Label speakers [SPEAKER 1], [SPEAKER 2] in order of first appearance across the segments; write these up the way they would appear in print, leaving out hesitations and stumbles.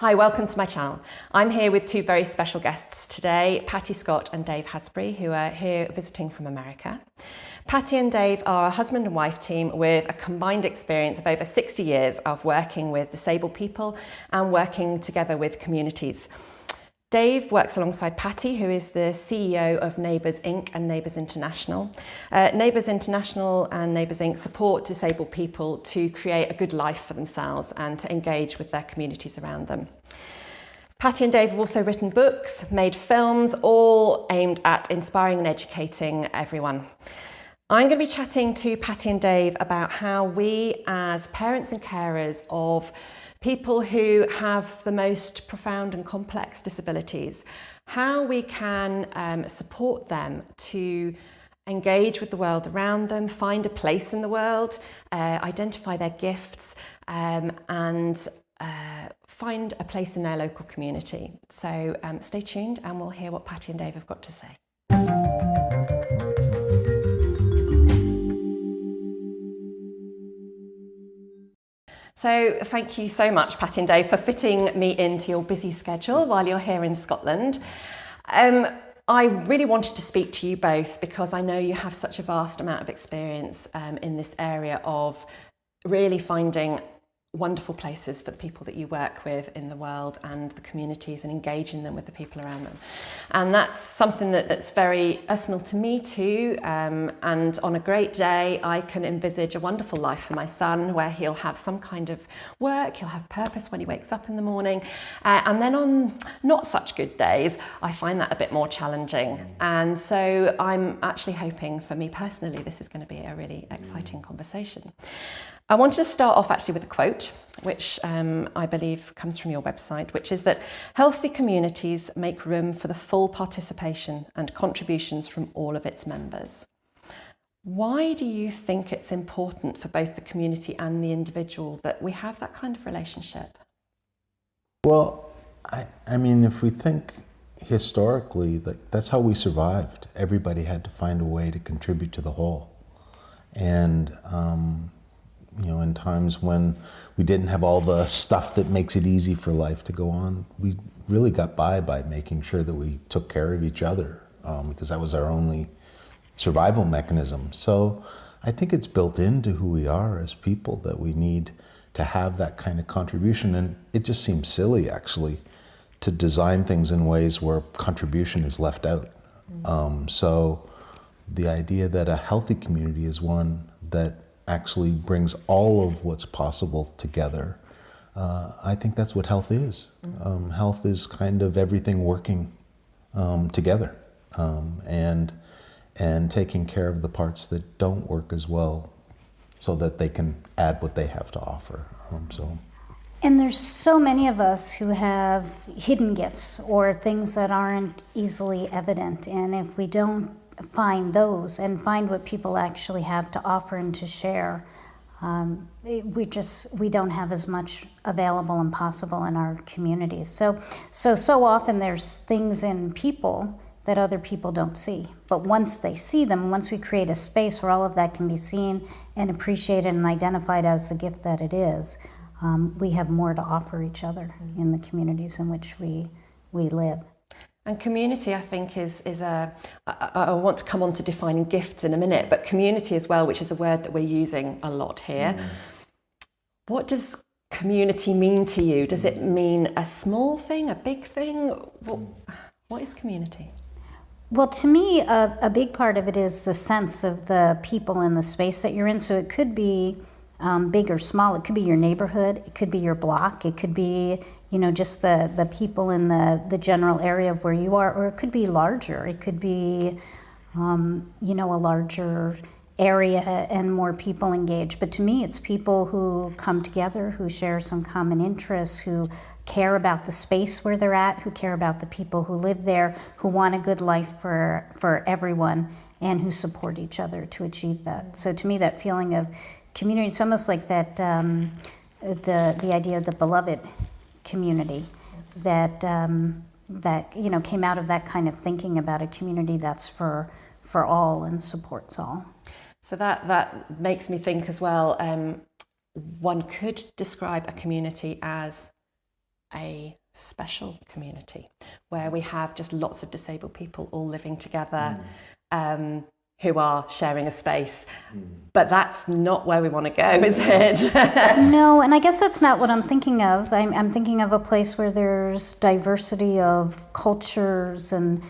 [SPEAKER 1] Hi, welcome to my channel. I'm here with two very special guests today, Patti Scott and Dave Hasbury, who are here visiting from America. Patti and Dave are a husband and wife team with a combined experience of over 60 years of working with disabled people and working together with communities. Dave works alongside Patti, who is the CEO of Neighbours Inc and Neighbours International. Neighbours International and Neighbours Inc support disabled people to create a good life for themselves and to engage with their communities around them. Patti and Dave have also written books, made films, all aimed at inspiring and educating everyone. I'm going to be chatting to Patti and Dave about how we, as parents and carers of people who have the most profound and complex disabilities, how we can support them to engage with the world around them, find a place in the world, identify their gifts, and find a place in their local community. So stay tuned and we'll hear what Patti and Dave have got to say. So thank you so much, Patti and Dave, for fitting me into your busy schedule while you're here in Scotland. I really wanted to speak to you both because I know you have such a vast amount of experience in this area of really finding wonderful places for the people that you work with in the world and the communities and engaging them with the people around them. And that's something that's very personal to me too. And on a great day, I can envisage a wonderful life for my son where he'll have some kind of work, he'll have purpose when he wakes up in the morning. And then on not such good days, I find that a bit more challenging. And so I'm actually hoping, for me personally, this is going to be a really exciting conversation. I wanted to start off actually with a quote, which I believe comes from your website, which is that healthy communities make room for the full participation and contributions from all of its members. Why do you think it's important for both the community and the individual that we have that kind of relationship?
[SPEAKER 2] Well, I mean, if we think historically, that's how we survived. Everybody had to find a way to contribute to the whole. And in times when we didn't have all the stuff that makes it easy for life to go on, we really got by making sure that we took care of each other, because that was our only survival mechanism. So I think it's built into who we are as people that we need to have that kind of contribution. And it just seems silly, actually, to design things in ways where contribution is left out. So the idea that a healthy community is one that actually brings all of what's possible together. I think that's what health is. Health is kind of everything working together and taking care of the parts that don't work as well so that they can add what they have to offer.
[SPEAKER 3] And there's so many of us who have hidden gifts or things that aren't easily evident. And if we don't find those and find what people actually have to offer and to share, we don't have as much available and possible in our communities. So often there's things in people that other people don't see. But once they see them, once we create a space where all of that can be seen and appreciated and identified as the gift that it is, we have more to offer each other in the communities in which we live.
[SPEAKER 1] And community, I think, I want to come on to defining gifts in a minute, but community as well, which is a word that we're using a lot here. What does community mean to you? Does it mean a small thing, a big thing? What is community?
[SPEAKER 3] Well, to me, a big part of it is the sense of the people in the space that you're in. So it could be big or small. It could be your neighborhood. It could be your block. It could be just the people in the general area of where you are, or it could be larger. It could be, a larger area and more people engaged. But to me, it's people who come together, who share some common interests, who care about the space where they're at, who care about the people who live there, who want a good life for everyone, and who support each other to achieve that. So to me, that feeling of community, it's almost like that, the idea of the beloved community that came out of that kind of thinking about a community that's for all and supports all.
[SPEAKER 1] So that makes me think as well, one could describe a community as a special community where we have just lots of disabled people all living together, who are sharing a space. But that's not where we want to go, is it?
[SPEAKER 3] No, and I guess that's not what I'm thinking of. I'm thinking of a place where there's diversity of cultures and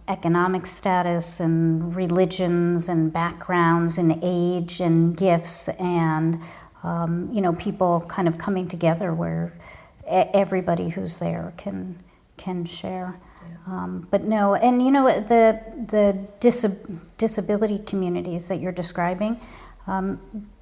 [SPEAKER 3] economic status and religions and backgrounds and age and gifts and people kind of coming together where everybody who's there can share. But no, and the disability communities that you're describing,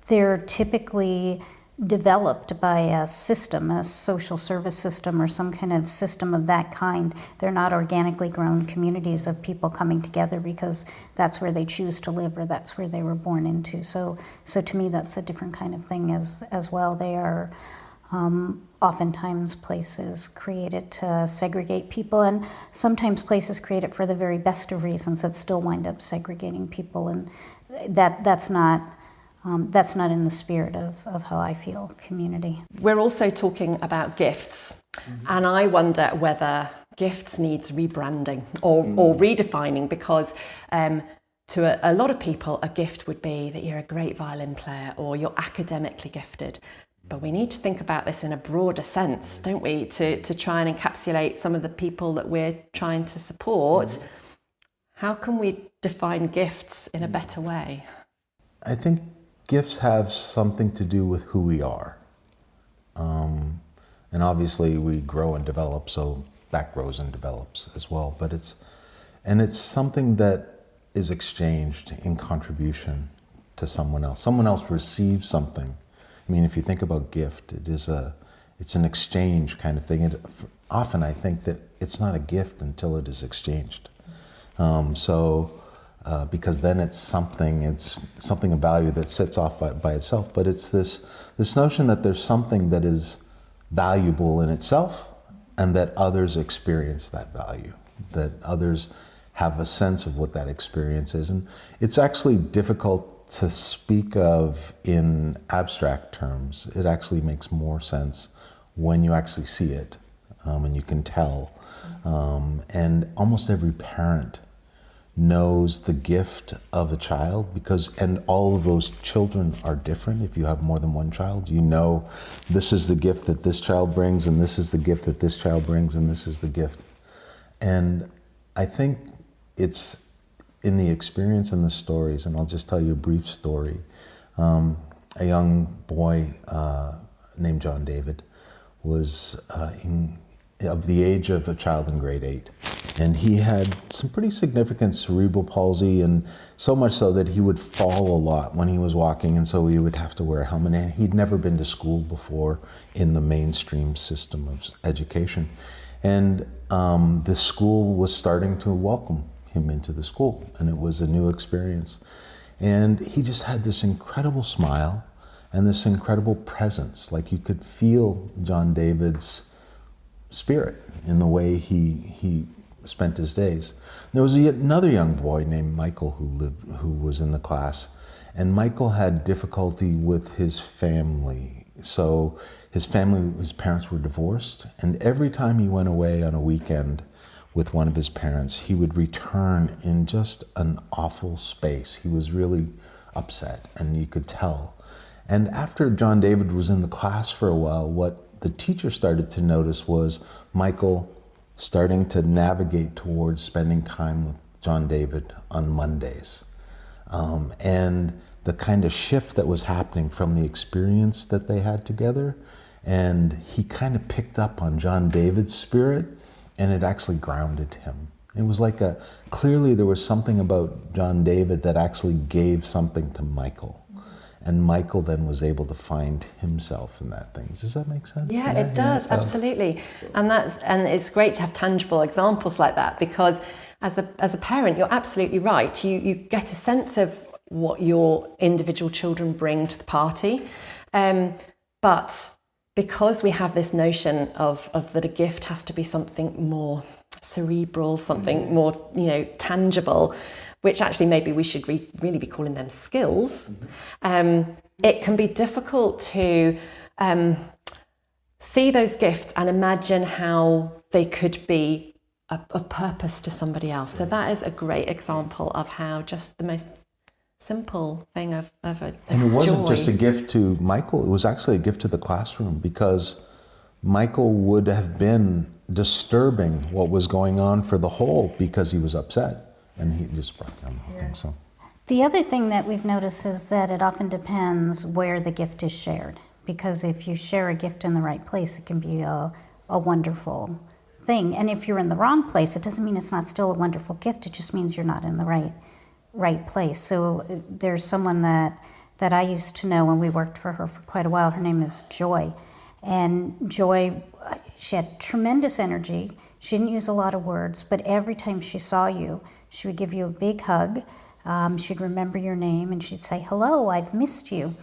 [SPEAKER 3] they're typically developed by a system, a social service system or some kind of system of that kind. They're not organically grown communities of people coming together because that's where they choose to live or that's where they were born into. So to me, that's a different kind of thing as well. They are oftentimes places created to segregate people, and sometimes places created for the very best of reasons that still wind up segregating people, and that's not in the spirit of how I feel community.
[SPEAKER 1] We're also talking about gifts, and I wonder whether gifts needs rebranding or redefining, because to a lot of people, a gift would be that you're a great violin player or you're academically gifted. But we need to think about this in a broader sense, don't we, to try and encapsulate some of the people that we're trying to support. How can we define gifts in a better way?
[SPEAKER 2] I think gifts have something to do with who we are. And obviously we grow and develop, so that grows and develops as well. But it's something that is exchanged in contribution to someone else. Someone else receives something. I mean, if you think about gift, it's an exchange kind of thing. Often I think that it's not a gift until it is exchanged. Because then it's something of value that sits off by itself. But it's this notion that there's something that is valuable in itself and that others experience that value, that others have a sense of what that experience is. And it's actually difficult to speak of in abstract terms. It actually makes more sense when you actually see it, and you can tell. And almost every parent knows the gift of a child and all of those children are different. If you have more than one child, you know this is the gift that this child brings, and this is the gift that this child brings, and this is the gift. And I think it's in the experience and the stories, and I'll just tell you a brief story. A young boy named John David was of the age of a child in grade 8. And he had some pretty significant cerebral palsy, and so much so that he would fall a lot when he was walking, and so he would have to wear a helmet. And he'd never been to school before in the mainstream system of education. And the school was starting to welcome him into the school, and it was a new experience. And he just had this incredible smile and this incredible presence. Like you could feel John David's spirit in the way he spent his days. There was another young boy named Michael who was in the class, and Michael had difficulty with his family. So his parents were divorced, and every time he went away on a weekend with one of his parents, he would return in just an awful space. He was really upset, and you could tell. And after John David was in the class for a while, what the teacher started to notice was Michael starting to navigate towards spending time with John David on Mondays. And the kind of shift that was happening from the experience that they had together, and he kind of picked up on John David's spirit, and it actually grounded him. It was like clearly there was something about John David that actually gave something to Michael. And Michael then was able to find himself in that thing. Does that make sense?
[SPEAKER 1] Yeah, it does, absolutely. And it's great to have tangible examples like that, because as a parent, you're absolutely right. You get a sense of what your individual children bring to the party. But because we have this notion of that a gift has to be something more cerebral, something more, tangible, which actually maybe we should really be calling them skills, it can be difficult to see those gifts and imagine how they could be of purpose to somebody else. So that is a great example of how just the most simple thing of a
[SPEAKER 2] And it wasn't
[SPEAKER 1] joy.
[SPEAKER 2] just a gift to Michael, it was actually a gift to the classroom, because Michael would have been disturbing what was going on for the whole because he was upset, and he just brought down the whole thing. So
[SPEAKER 3] The other thing that we've noticed is that it often depends where the gift is shared, because if you share a gift in the right place, it can be a wonderful thing. And if you're in the wrong place, it doesn't mean it's not still a wonderful gift, it just means you're not in the right place. So there's someone that I used to know, and we worked for her for quite a while. Her name is Joy. And Joy, she had tremendous energy. She didn't use a lot of words, but every time she saw you, she would give you a big hug. She'd remember your name, and she'd say, "Hello, I've missed you."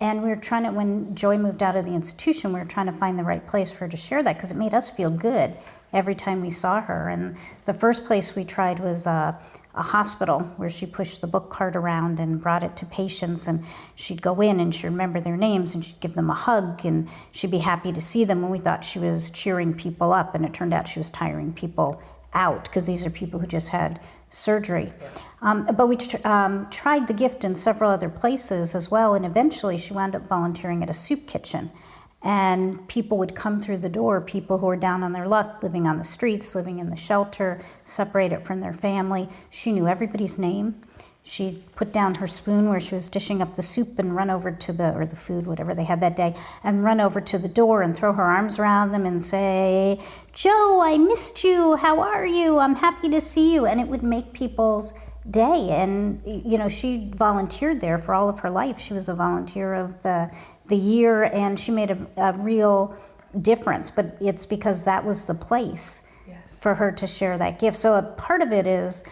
[SPEAKER 3] And we were trying to, when Joy moved out of the institution, we were trying to find the right place for her to share that, because it made us feel good every time we saw her. And the first place we tried was a hospital, where she pushed the book cart around and brought it to patients, and she'd go in and she'd remember their names and she'd give them a hug, and she'd be happy to see them. And we thought she was cheering people up, and it turned out she was tiring people out, because these are people who just had surgery. But we tried the gift in several other places as well, and eventually she wound up volunteering at a soup kitchen. And people would come through the door, people who were down on their luck, living on the streets, living in the shelter, separated from their family. She knew everybody's name. She'd put down her spoon where she was dishing up the soup and run over to or the food, whatever they had that day, and run over to the door and throw her arms around them and say, "Joe, I missed you. How are you? I'm happy to see you." And it would make people's day. And, she volunteered there for all of her life. She was a volunteer of the year, and she made a real difference. But it's because that was the place for her to share that gift. So a part of it is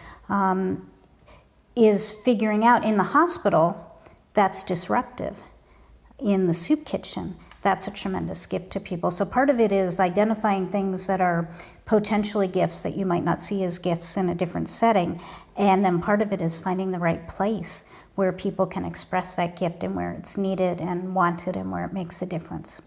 [SPEAKER 3] figuring out, in the hospital, that's disruptive. In the soup kitchen, that's a tremendous gift to people. So part of it is identifying things that are potentially gifts that you might not see as gifts in a different setting. And then part of it is finding the right place where people can express that gift, and where it's needed and wanted, and where it makes a difference.